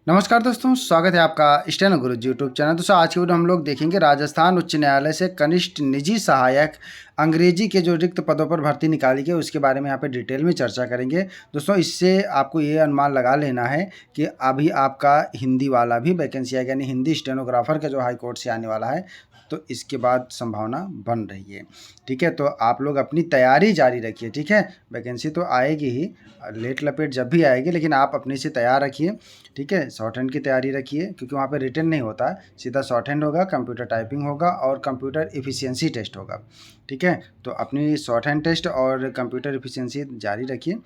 नमस्कार दोस्तों, स्वागत है आपका स्टेनो गुरुजी यूट्यूब चैनल। दोस्तों आज की वीडियो हम लोग देखेंगे राजस्थान उच्च न्यायालय से कनिष्ठ निजी सहायक अंग्रेजी के जो रिक्त पदों पर भर्ती निकाली गई उसके बारे में यहाँ पे डिटेल में चर्चा करेंगे। दोस्तों इससे आपको ये अनुमान लगा लेना है कि अभी आपका हिंदी वाला भी वैकेंसी आएगा, यानी हिंदी स्टेनोग्राफर का जो हाई कोर्ट से आने वाला है, तो इसके बाद संभावना बन रही है। ठीक है, तो आप लोग अपनी तैयारी जारी रखिए। ठीक है, वैकेंसी तो आएगी ही, लेट लपेट जब भी आएगी, लेकिन आप अपने से तैयार रखिए। ठीक है, शॉर्ट हैंड की तैयारी रखिए, क्योंकि वहाँ पे रिटन नहीं होता है, सीधा शॉर्ट हैंड होगा, कंप्यूटर टाइपिंग होगा और कंप्यूटर एफिशिएंसी टेस्ट होगा। ठीक है, तो अपनी शॉर्ट हैंड टेस्ट और कंप्यूटर एफिशिएंसी जारी रखिए।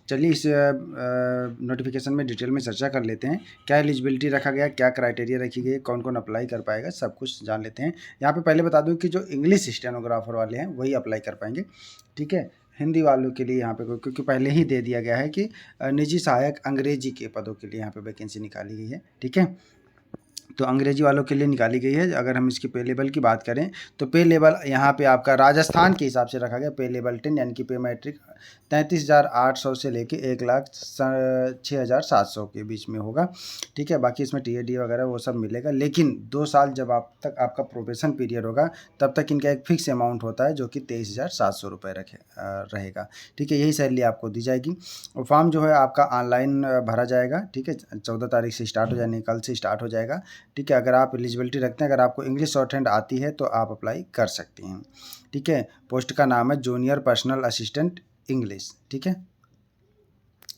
चलिए इस नोटिफिकेशन में डिटेल में चर्चा कर लेते हैं। क्या एलिजिबिलिटी रखा गया, क्या क्राइटेरिया रखी गई, कौन कौन अप्लाई कर पाएगा, सब कुछ जान लेते हैं। यहाँ पे पहले बता दूँ कि जो इंग्लिश स्टेनोग्राफर वाले हैं वही अप्लाई कर पाएंगे। ठीक है, हिंदी वालों के लिए यहाँ पे क्योंकि पहले ही दे दिया गया है कि निजी सहायक अंग्रेजी के पदों के लिए यहाँ पे वैकेंसी निकाली गई है। ठीक है, तो अंग्रेजी वालों के लिए निकाली गई है। अगर हम इसके पे लेवल की बात करें तो पे लेवल यहाँ पे आपका राजस्थान के हिसाब से रखा गया पे लेवल 10, यानी कि पे मैट्रिक 33,800 से लेके 1,06,700 के बीच में होगा। ठीक है, बाकी इसमें TAD वगैरह वो सब मिलेगा, लेकिन 2 साल जब आप तक आपका प्रोबेशन पीरियड होगा तब तक इनका एक फिक्स अमाउंट होता है जो कि 23,700 रुपये रहेगा। ठीक है, यही सैलरी आपको दी जाएगी। और फॉर्म जो है आपका ऑनलाइन भरा जाएगा। ठीक है, 14 तारीख से स्टार्ट हो जाने, कल से स्टार्ट हो जाएगा। ठीक है, अगर आप एलिजिबिलिटी रखते हैं, अगर आपको इंग्लिश शॉर्ट हैंड आती है तो आप अप्लाई कर सकते हैं। ठीक है, पोस्ट का नाम है जूनियर पर्सनल असिस्टेंट इंग्लिश। ठीक है,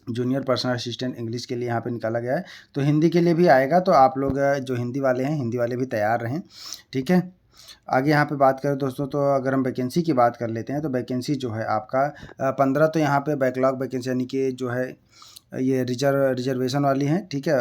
जूनियर पर्सनल असिस्टेंट इंग्लिश के लिए यहाँ पे निकाला गया है। तो हिंदी के लिए भी आएगा, तो आप लोग जो हिंदी वाले हैं, हिंदी वाले भी तैयार रहें। ठीक है, आगे यहाँ पे बात करें दोस्तों, तो अगर हम वैकेंसी की बात कर लेते हैं तो वैकेंसी जो है आपका 15 तो यहाँ पे बैकलॉग वैकेंसी, यानी कि जो है ये रिजर्वेशन वाली हैं। ठीक है,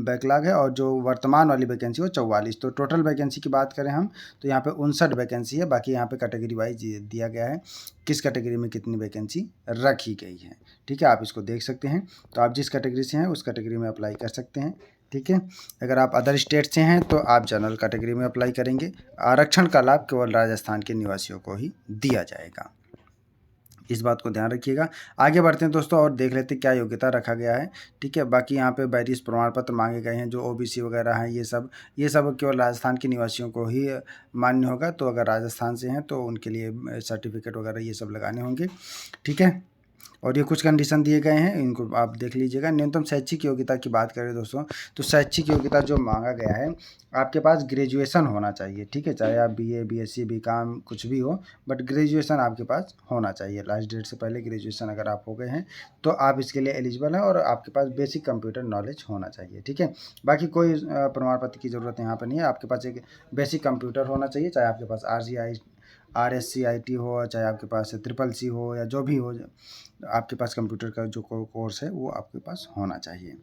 बैकलॉग है, और जो वर्तमान वाली वैकेंसी वो 44। तो टोटल वैकेंसी की बात करें हम तो यहाँ पे 59 वैकेंसी है। बाकी यहाँ पे कैटेगरी वाइज दिया गया है किस कैटेगरी में कितनी वैकेंसी रखी गई है। ठीक है, आप इसको देख सकते हैं। तो आप जिस कैटेगरी से हैं उस कैटेगरी में अप्लाई कर सकते हैं। ठीक है, अगर आप अदर स्टेट से हैं तो आप जनरल कैटेगरी में अप्लाई करेंगे। आरक्षण का लाभ केवल राजस्थान के निवासियों को ही दिया जाएगा, इस बात को ध्यान रखिएगा। आगे बढ़ते हैं दोस्तों और देख लेते हैं क्या योग्यता रखा गया है। ठीक है, बाकी यहाँ पे वैरियस प्रमाण पत्र मांगे गए हैं, जो OBC वगैरह हैं, ये सब केवल राजस्थान के निवासियों को ही मान्य होगा। तो अगर राजस्थान से हैं तो उनके लिए सर्टिफिकेट वगैरह ये सब लगाने होंगे। ठीक है, और ये कुछ कंडीशन दिए गए हैं, इनको आप देख लीजिएगा। न्यूनतम शैक्षिक योग्यता की बात करें दोस्तों, तो शैक्षिक योग्यता जो मांगा गया है, आपके पास ग्रेजुएशन होना चाहिए। ठीक है, चाहे आप BA BSc BCom कुछ भी हो, बट ग्रेजुएशन आपके पास होना चाहिए। लास्ट डेट से पहले ग्रेजुएशन अगर आप हो गए हैं तो आप इसके लिए एलिजिबल हैं, और आपके पास बेसिक कंप्यूटर नॉलेज होना चाहिए। ठीक है, बाकी कोई प्रमाण पत्र की ज़रूरत यहाँ पर नहीं है। आपके पास एक बेसिक कंप्यूटर होना चाहिए, चाहे आपके पास RSCIT हो, चाहे आपके पास CCC हो, या जो भी हो, आपके पास कंप्यूटर का जो कोर्स है वो आपके पास होना चाहिए।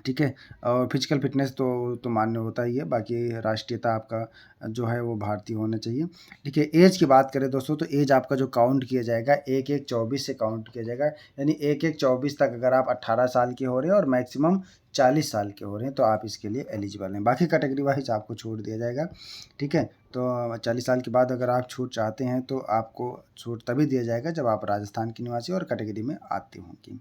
ठीक है, और फिजिकल फिटनेस तो मान्य होता ही है। बाकी राष्ट्रीयता आपका जो है वो भारतीय होना चाहिए। ठीक है, एज की बात करें दोस्तों, तो एज आपका जो काउंट किया जाएगा 1/1/24 से काउंट किया जाएगा, यानी 1/1/24 तक अगर आप 18 साल के हो रहे हैं और मैक्सिमम 40 साल के हो रहे हैं तो आप इसके लिए एलिजिबल हैं। बाकी कैटेगरी वाइज आपको छूट दिया जाएगा। ठीक है, तो 40 साल के बाद अगर आप छूट चाहते हैं तो आपको छूट तभी दिया जाएगा जब आप राजस्थान के निवासी और कैटेगरी में आते होंगे।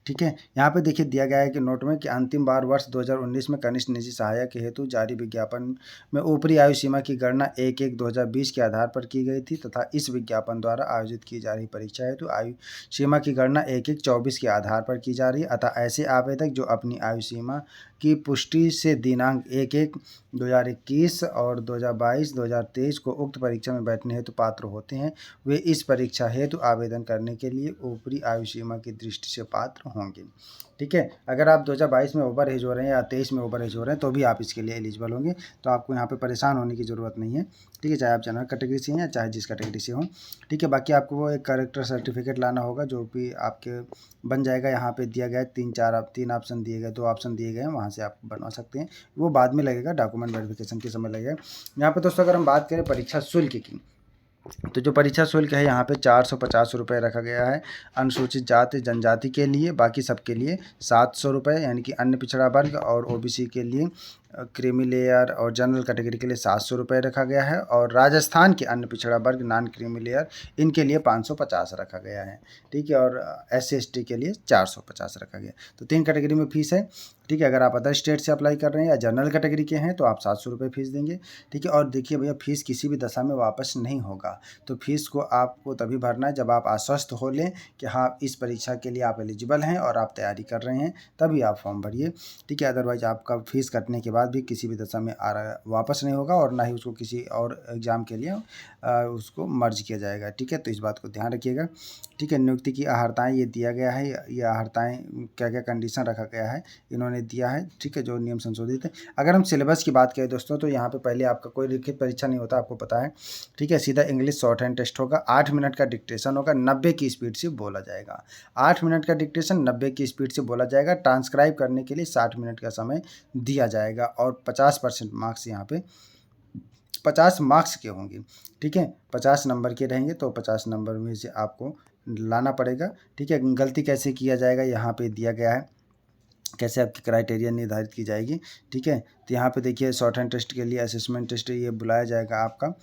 ठीक है, यहाँ पे देखिए दिया गया है कि नोट में कि अंतिम बार वर्ष 2019 में कनिष्ठ निजी सहायक के हेतु जारी विज्ञापन में ऊपरी आयु सीमा की गणना 1/1/2020 के आधार पर की गई थी, तथा इस विज्ञापन द्वारा आयोजित की जा रही परीक्षा हेतु आयु सीमा की गणना 1/1/24 के आधार पर की जा रही है। अतः ऐसे आवेदक जो अपनी आयु सीमा की पुष्टि से दिनांक 1/1/2021 और 2022-2023 को उक्त परीक्षा में बैठने हेतु पात्र होते हैं, वे इस परीक्षा हेतु आवेदन करने के लिए ऊपरी आयु सीमा की दृष्टि से पात्र होंगे। ठीक है, अगर आप 2022 में ओवर एज हो रहे हैं या 23 में ओवर एज हो रहे हैं तो भी आप इसके लिए एलिजिबल होंगे, तो आपको यहाँ पे परेशान होने की ज़रूरत नहीं है। ठीक है, चाहे आप जनरल कैटेगरी से हैं या चाहे जिस कैटेगरी से हों। ठीक है, बाकी आपको वो एक कैरेक्टर सर्टिफिकेट लाना होगा, जो भी आपके बन जाएगा। यहाँ पे दिया गया है 3 ऑप्शन दिए गए, 2 ऑप्शन दिए गए हैं, वहाँ से आप बनवा सकते हैं। वो बाद में लगेगा, डॉक्यूमेंट वेरिफिकेशन के समय लगेगा। यहाँ पे दोस्तों अगर हम बात करें परीक्षा शुल्क की, तो जो परीक्षा शुल्क है यहाँ पे 450 रुपये रखा गया है अनुसूचित जाति जनजाति के लिए। बाकी सबके लिए 700 रुपये, यानी कि अन्य पिछड़ा वर्ग और OBC के लिए क्रीमी लेयर और जनरल कैटेगरी के लिए 700 रुपये रखा गया है, और राजस्थान के अन्य पिछड़ा वर्ग नॉन क्रीमी लेयर इनके लिए 550 रखा गया है, ठीक है। और SC/ST के लिए 450 रखा गया। तो 3 कैटेगरी में फ़ीस है, ठीक है। अगर आप अदर स्टेट से अप्लाई कर रहे हैं या जनरल कैटेगरी के हैं तो आप 700 रुपये फ़ीस देंगे, ठीक है। और देखिए भैया, फ़ीस किसी भी दशा में वापस नहीं होगा, तो फ़ीस को आपको तभी भरना है जब आप आश्वस्त हो लें कि हाँ, इस परीक्षा के लिए आप एलिजिबल हैं और आप तैयारी कर रहे हैं, तभी आप फॉर्म भरिए, ठीक है। अदरवाइज़ आपका फ़ीस कटने के बाद भी किसी भी दशा में वापस नहीं होगा, और ना ही उसको किसी और एग्ज़ाम के लिए उसको मर्ज किया जाएगा, ठीक है। तो इस बात को ध्यान रखिएगा, ठीक है। नियुक्ति की अहर्ताएँ ये दिया गया है, ये अहर्ताएँ क्या क्या कंडीशन रखा गया है इन्होंने दिया है, ठीक है, जो नियम संशोधित है। अगर हम सिलेबस की बात करें दोस्तों, तो यहाँ पे पहले आपका कोई लिखित परीक्षा नहीं होता, आपको पता है, ठीक है। सीधा इंग्लिश शॉर्ट हैंड टेस्ट होगा, 8 मिनट का डिक्टेशन होगा, 90 की स्पीड से बोला जाएगा। 8 मिनट का डिक्टेशन 90 की स्पीड से बोला जाएगा। ट्रांसक्राइब करने के लिए 60 मिनट का समय दिया जाएगा, और 50% मार्क्स यहाँ पे 50 मार्क्स के होंगे, ठीक है। 50 नंबर के रहेंगे, तो 50 नंबर में से आपको लाना पड़ेगा, ठीक है। गलती कैसे किया जाएगा यहाँ पे दिया गया है, कैसे आपकी क्राइटेरिया निर्धारित की जाएगी, ठीक है। तो यहाँ पे देखिए, शॉर्ट हैंड टेस्ट के लिए असेसमेंट टेस्ट ये बुलाया जाएगा आपका,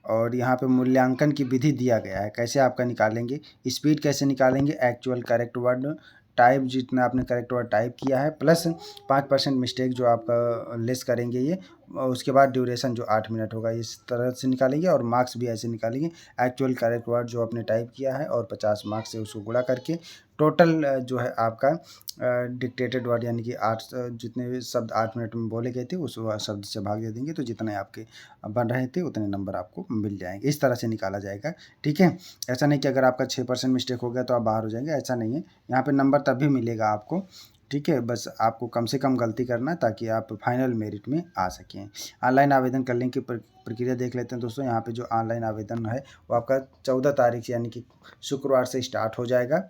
और यहाँ पे मूल्यांकन की विधि दिया गया है, कैसे आपका निकालेंगे, स्पीड कैसे निकालेंगे, एक्चुअल करेक्ट वर्ड टाइप, जितना आपने करेक्ट वर्ड टाइप किया है, प्लस 5% मिस्टेक जो आपका लेस करेंगे ये, और उसके बाद ड्यूरेशन जो 8 मिनट होगा, इस तरह से निकालेंगे, और मार्क्स भी ऐसे निकालेंगे, एक्चुअल करेक्ट वर्ड जो आपने टाइप किया है और 50 मार्क्स से उसको गुणा करके टोटल जो है आपका डिक्टेटेड वर्ड, यानी कि 8 जितने भी शब्द 8 मिनट में बोले गए थे उस शब्द से भाग दे देंगे, तो जितने आपके बन रहे थे उतने नंबर आपको मिल जाएंगे। इस तरह से निकाला जाएगा, ठीक है। ऐसा नहीं कि अगर आपका 6% मिस्टेक हो गया तो आप बाहर हो जाएंगे, ऐसा नहीं है। यहाँ पे नंबर तभी मिलेगा आपको, ठीक है। बस आपको कम से कम गलती करना है ताकि आप फाइनल मेरिट में आ सकें। ऑनलाइन आवेदन करने की प्रक्रिया देख लेते हैं दोस्तों। यहाँ पे जो ऑनलाइन आवेदन है वो आपका 14 तारीख यानी कि शुक्रवार से स्टार्ट हो जाएगा,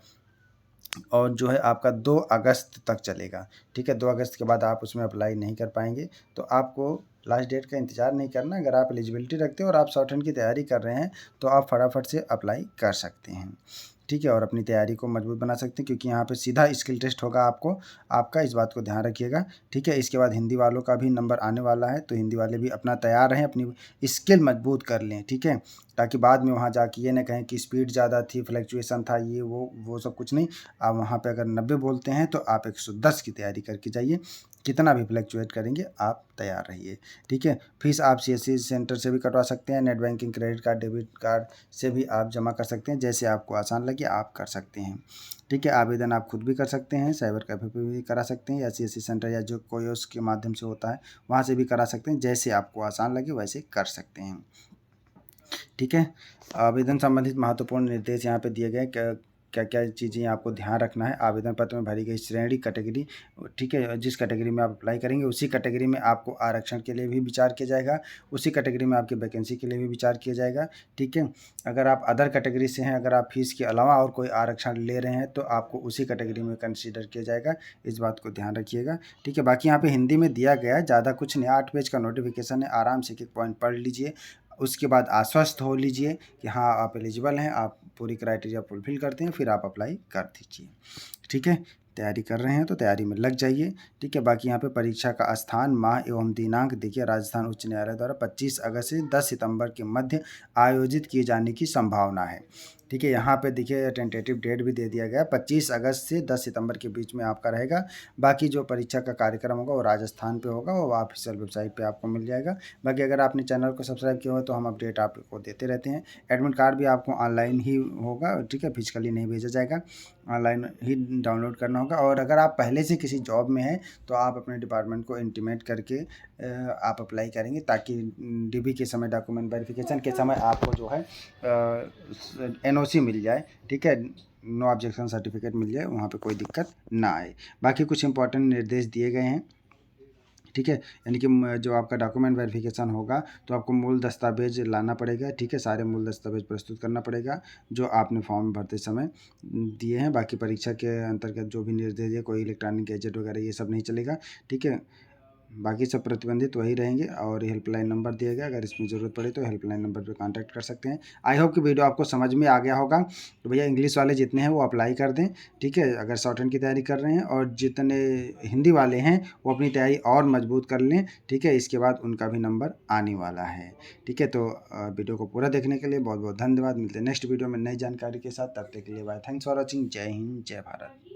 और जो है आपका 2 अगस्त तक चलेगा, ठीक है। 2 अगस्त के बाद आप उसमें अप्लाई नहीं कर पाएंगे, तो आपको लास्ट डेट का इंतज़ार नहीं करना। अगर आप एलिजिबिलिटी रखते हो और आप शॉर्ट हैंड की तैयारी कर रहे हैं तो आप फटाफट से अप्लाई कर सकते हैं, ठीक है, और अपनी तैयारी को मजबूत बना सकते हैं, क्योंकि यहाँ पे सीधा स्किल टेस्ट होगा आपका, इस बात को ध्यान रखिएगा, ठीक है। इसके बाद हिंदी वालों का भी नंबर आने वाला है, तो हिंदी वाले भी अपना तैयार रहें, अपनी स्किल मजबूत कर लें, ठीक है, ताकि बाद में वहाँ जाके ये ना कहें कि स्पीड ज़्यादा थी, फ्लक्चुएशन था, ये वो सब कुछ नहीं। आप वहाँ पे अगर 90 बोलते हैं तो आप 110 की तैयारी करके जाइए, कितना भी फ्लक्चुएट करेंगे आप तैयार रहिए, ठीक है। फीस आप CSC सेंटर से भी कटवा सकते हैं, net banking, credit card, debit card से भी आप जमा कर सकते हैं, जैसे आपको आसान लगे आप कर सकते हैं, ठीक है। आवेदन आप खुद भी कर सकते हैं, साइबर कैफे पे भी करा सकते हैं, या CSC सेंटर या जो कोयोस के माध्यम से होता है वहाँ से भी करा सकते हैं, जैसे आपको आसान लगे वैसे कर सकते हैं, ठीक है। आवेदन संबंधित महत्वपूर्ण निर्देश यहाँ पे दिए गए, क्या क्या चीज़ें आपको ध्यान रखना है। आवेदन पत्र में भरी गई श्रेणी कैटेगरी, ठीक है, जिस कैटेगरी में आप अप्लाई करेंगे उसी कैटेगरी में आपको आरक्षण के लिए भी विचार किया जाएगा, उसी कैटेगरी में आपकी वैकेंसी के लिए भी विचार किया जाएगा, ठीक है। अगर आप अदर कैटेगरी से हैं, अगर आप फीस के अलावा और कोई आरक्षण ले रहे हैं तो आपको उसी कैटेगरी में कंसिडर किया जाएगा, इस बात को ध्यान रखिएगा, ठीक है। बाकी यहाँ पे हिंदी में दिया गया है, ज़्यादा कुछ नहीं, 8 पेज का नोटिफिकेशन है, आराम से एक पॉइंट पढ़ लीजिए, उसके बाद आश्वस्त हो लीजिए कि हाँ, आप एलिजिबल हैं, आप पूरी क्राइटेरिया फुलफ़िल करते हैं, फिर आप अप्लाई कर दीजिए, ठीक है। तैयारी कर रहे हैं तो तैयारी में लग जाइए, ठीक है। बाकी यहाँ पे परीक्षा का स्थान, माह एवं दिनांक देखिए, राजस्थान उच्च न्यायालय द्वारा 25 अगस्त से 10 सितंबर के मध्य आयोजित किए जाने की संभावना है, ठीक है। यहाँ पे देखिए टेंटेटिव डेट भी दे दिया गया है, 25 अगस्त से 10 सितंबर के बीच में आपका रहेगा। बाकी जो परीक्षा का कार्यक्रम होगा वो राजस्थान पे होगा, वो ऑफिशियल वेबसाइट पे आपको मिल जाएगा। बाकी अगर आपने चैनल को सब्सक्राइब किया हो तो हम अपडेट आपको देते रहते हैं। एडमिट कार्ड भी आपको ऑनलाइन ही होगा, ठीक है, फिजिकली नहीं भेजा जाएगा, ऑनलाइन ही डाउनलोड करना होगा। और अगर आप पहले से किसी जॉब में हैं तो आप अपने डिपार्टमेंट को इंटीमेट करके आप अप्लाई करेंगे, ताकि DB के समय, डॉक्यूमेंट वेरिफिकेशन के समय आपको जो है NOC मिल जाए, ठीक है, नो ऑब्जेक्शन सर्टिफिकेट मिल जाए, वहाँ पे कोई दिक्कत ना आए। बाकी कुछ इंपॉर्टेंट निर्देश दिए गए हैं, ठीक है, यानी कि जो आपका डॉक्यूमेंट वेरिफिकेशन होगा तो आपको मूल दस्तावेज लाना पड़ेगा, ठीक है, सारे मूल दस्तावेज प्रस्तुत करना पड़ेगा जो आपने फॉर्म भरते समय दिए हैं। बाकी परीक्षा के अंतर्गत जो भी निर्देश है, कोई इलेक्ट्रॉनिक गैजेट वगैरह ये सब नहीं चलेगा, ठीक है। बाकी सब प्रतिबंधित वही रहेंगे। और हेल्पलाइन नंबर दिया गया, अगर इसमें ज़रूरत पड़े तो हेल्पलाइन नंबर पे कांटेक्ट कर सकते हैं। आई होप कि वीडियो आपको समझ में आ गया होगा। तो भैया इंग्लिश वाले जितने हैं वो अप्लाई कर दें, ठीक है, अगर शॉर्ट हैंड की तैयारी कर रहे हैं, और जितने हिंदी वाले हैं वो अपनी तैयारी और मजबूत कर लें, ठीक है, इसके बाद उनका भी नंबर आने वाला है, ठीक है। तो वीडियो को पूरा देखने के लिए बहुत बहुत धन्यवाद। मिलते हैं नेक्स्ट वीडियो में नई जानकारी के साथ, तब तक के लिए बाय। Thanks for watching. जय हिंद, जय भारत।